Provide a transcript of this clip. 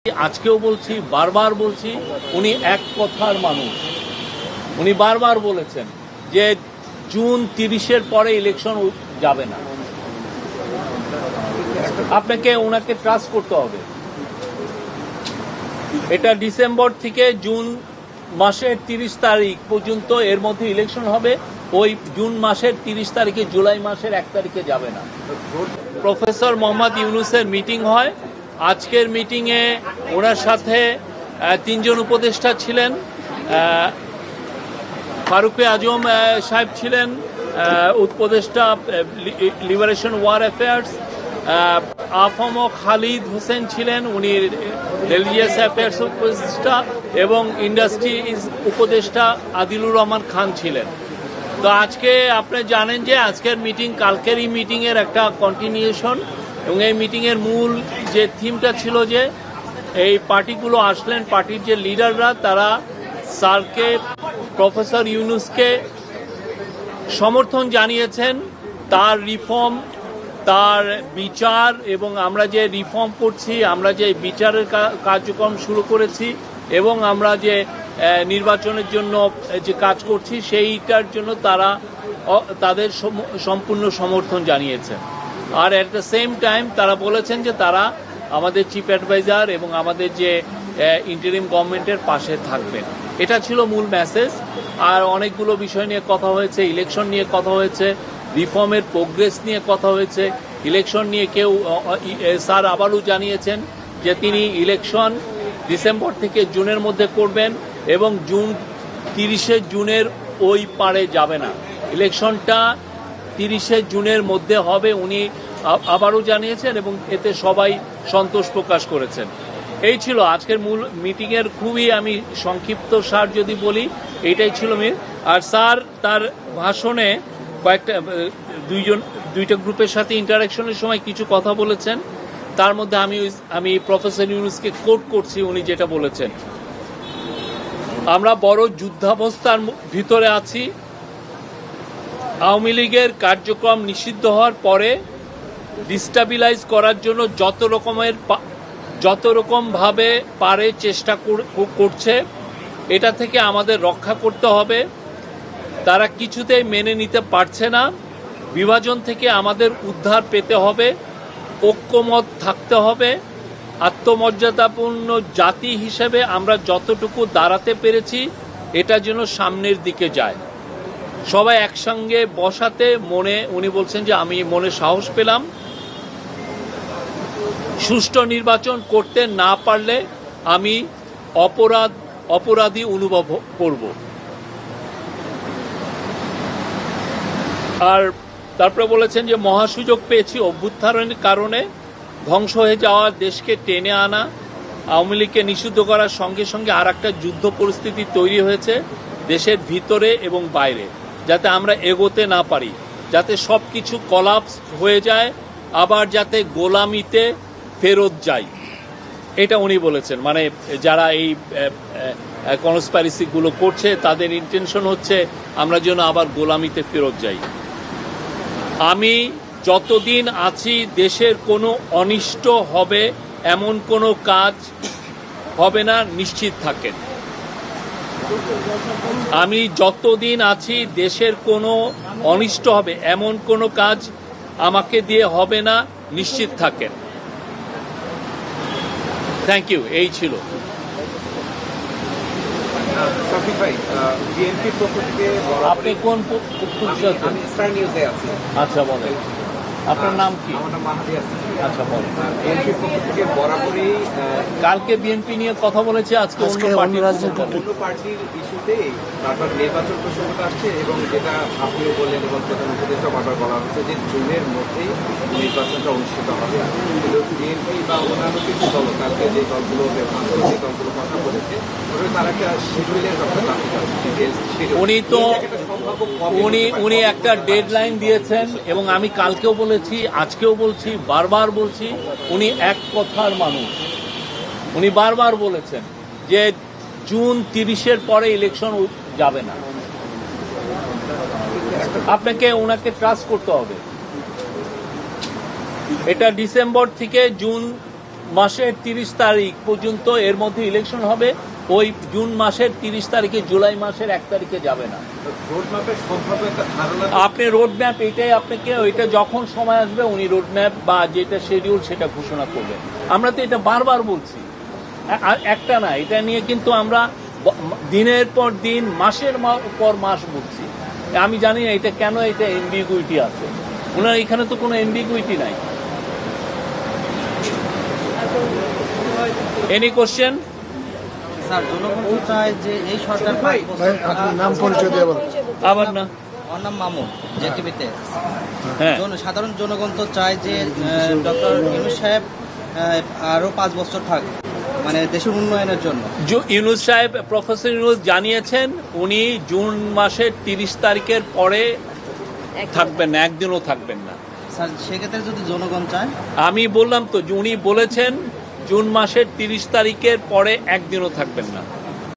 আজকেও বলছি, বারবার বলছি, উনি এক কথার মানুষ। উনি বারবার বলেছেন যে জুন 30-এর পরে ইলেকশন যাবে না। আপনাকে ওনাকে ট্রাস্ট করতে হবে। এটা ডিসেম্বর থেকে জুন মাসের 30 তারিখ পর্যন্ত এর মধ্যে ইলেকশন হবে। ওই জুন মাসের 30 তারিখে জুলাই মাসের 1 তারিখে যাবে না। প্রফেসর মোহাম্মদ ইউনূসের মিটিং হয়। আজকের মিটিংয়ে ওনার সাথে 3 জন উপদেষ্টা ছিলেন। ফারুকে আজম সাহেব ছিলেন উপদেষ্টা liberation war affairs. AFM Khalid Hossain ছিলেন, উনি রিলিজিয়াস অ্যাফেয়ার্স উপদেষ্টা, এবং ইন্ডাস্ট্রি উপদেষ্টা আদিলুর রহমান খান ছিলেন। তো আজকে আপনি জানেন যে আজকের মিটিং কালকেরই মিটিংয়ের একটা কন্টিনিউশন, এবং এই মিটিংয়ের মূল যে থিমটা ছিল যে এই পার্টিগুলো আসলেন, পার্টির যে লিডাররা তারা স্যারকে, প্রফেসর ইউনূসকে সমর্থন জানিয়েছেন, তার রিফর্ম, তার বিচার, এবং আমরা যে রিফর্ম করছি, আমরা যে বিচারের কার্যক্রম শুরু করেছি, এবং আমরা যে নির্বাচনের জন্য যে কাজ করছি সেইটার জন্য তারা তাদের সম্পূর্ণ সমর্থন জানিয়েছেন। আর অ্যাট দ্য সেম টাইম তারা বলেছেন যে তারা আমাদের চিফ অ্যাডভাইজার এবং আমাদের যে ইন্টারিম গভর্নমেন্টের পাশে থাকবেন। এটা ছিল মূল মেসেজ। আর অনেকগুলো বিষয় নিয়ে কথা হয়েছে, ইলেকশন নিয়ে কথা হয়েছে, রিফর্মের প্রোগ্রেস নিয়ে কথা হয়েছে। ইলেকশন নিয়ে কেউ স্যার আবারও জানিয়েছেন যে তিনি ইলেকশন ডিসেম্বর থেকে জুনের মধ্যে করবেন, এবং 30শে জুনের ওই পারে যাবে না, ইলেকশনটা 30শে জুনের মধ্যে হবে, উনি আবারও জানিয়েছেন, এবং এতে সবাই সন্তোষ প্রকাশ করেছেন। এই ছিল আজকের মূল মিটিংয়ের খুবই আমি সংক্ষিপ্ত সার যদি বলি, এইটাই ছিল মিল। আর স্যার তার ভাষণে দুইটা গ্রুপের সাথে ইন্টারাকশনের সময় কিছু কথা বলেছেন। তার মধ্যে আমি প্রফেসর ইউনূসকে কোট করছি, উনি যেটা বলেছেন, আমরা বড় যুদ্ধাবস্থার ভিতরে আছি। আওয়ামী লীগের কার্যক্রম নিষিদ্ধ হওয়ার পরে ডিস্টাবিলাইজ করার জন্য যত রকমভাবে পারে চেষ্টা করছে। এটা থেকে আমাদের রক্ষা করতে হবে। তারা কিছুতেই মেনে নিতে পারছে না। বিভাজন থেকে আমাদের উদ্ধার পেতে হবে, ঐক্যমত থাকতে হবে। আত্মমর্যাদাপূর্ণ জাতি হিসেবে আমরা যতটুকু দাঁড়াতে পেরেছি এটা যেন সামনের দিকে যায়। সবাই একসঙ্গে বসাতে উনি বলছেন যে আমি মনে সাহস পেলাম। সুষ্ঠু নির্বাচন করতে না পারলে আমি অপরাধী অনুভব করব। আর তারপরে বলেছেন যে মহাসুযোগ পেয়েছি অভ্যুত্থানের কারণে। ধ্বংস হয়ে যাওয়া দেশকে টেনে আনা, আওয়ামী লীগকে নিষিদ্ধ করার সঙ্গে সঙ্গে আর একটা যুদ্ধ পরিস্থিতি তৈরি হয়েছে দেশের ভিতরে এবং বাইরে, যাতে আমরা এগোতে না পারি, যাতে সব কিছু কলাপস হয়ে যায়, আবার যাতে গোলামিতে ফেরত যাই। এটা উনি বলেছেন। মানে যারা এই কনস্পাইরেসিগুলো করছে তাদের ইন্টেনশন হচ্ছে আমরা যেন আবার গোলামিতে ফেরত যাই। আমি যতদিন আছি দেশের কোনো অনিষ্ট হবে এমন কোনো কাজ হবে না, নিশ্চিত থাকেন। আমি যতদিন আছি দেশের কোনো অনিষ্ট হবে এমন কোনো কাজ আমাকে দিয়ে হবে না, নিশ্চিত থাকেন। Thank you. এই ছিল। আপনি কোন? আচ্ছা বলেন, আপনার নাম কি? আচ্ছা বলেন। কালকে বিএনপি নিয়ে কথা বলেছে, আজকে অন্য পার্টির ইস্যুতে তারপর নির্বাচন প্রসঙ্গটা আসছে, এবং যেটা আপনিও বললেন এবং প্রধান উপদেষ্টা বারবার বলা হচ্ছে যে জুনের মধ্যেই নির্বাচনটা অনুষ্ঠিত হবে। কিন্তু বিএনপি বা অন্যান্য কিছু দল, কালকে যে দলগুলো যে দলগুলো কথা বলেছে, তারা একটা শিডিউলের উনি একটা ডেডলাইন দিয়েছেন, এবং আমি কালকেও বলেছি, আজকেও বলছি, বারবার বলছি, উনি এক কথার মানুষ। উনি বারবার বলেছেন যে জুন 30-এর পরে ইলেকশন যাবে না। আপনাকে ওনাকে ট্রাস্ট করতে হবে। এটা ডিসেম্বর থেকে জুন মাসের 30 তারিখ পর্যন্ত এর মধ্যে ইলেকশন হবে। ওই জুন মাসের 30 তারিখে জুলাই মাসের 1 তারিখে যাবে না। রোডম্যাপের সম্ভাব্য একটা ধারণা আপনি রোডম্যাপ এটাই আপনাকে ওইটা যখন সময় আসবে উনি রোডম্যাপ বা যেটা শিডিউল সেটা ঘোষণা করবেন। আমরা তো এটা বারবার বলছি, একটা না, এটা নিয়ে কিন্তু আমরা দিনের পর দিন মাসের পর মাস বলছি। আমি জানি না এটা কেন এটা এমবিগুইটি আছে, ওনার এখানে তো কোনো এমবিগুইটি নাই। Any question? স্যার জনগণ তো চায় যে এই সরকার নাম পরিচয় দিয়ে বল। আবার না, আমার নাম মামুন, জেটিভিতে। হ্যাঁ, সাধারণ জনগণ তো চায় যে ডক্টর ইউনূস সাহেব আরো 5 বছর থাক, মানে দেশের উন্নয়নের জন্য। ইউনূস সাহেব, প্রফেসর ইউনূস জানিয়েছেন উনি জুন মাসের 30 তারিখের পরে থাকবেন না, একদিনও থাকবেন না। স্যার সেক্ষেত্রে যদি জনগণ চায়, আমি বললাম তো উনি বলেছেন জুন মাসের 30 তারিখের পরে একদিনও থাকবেন না।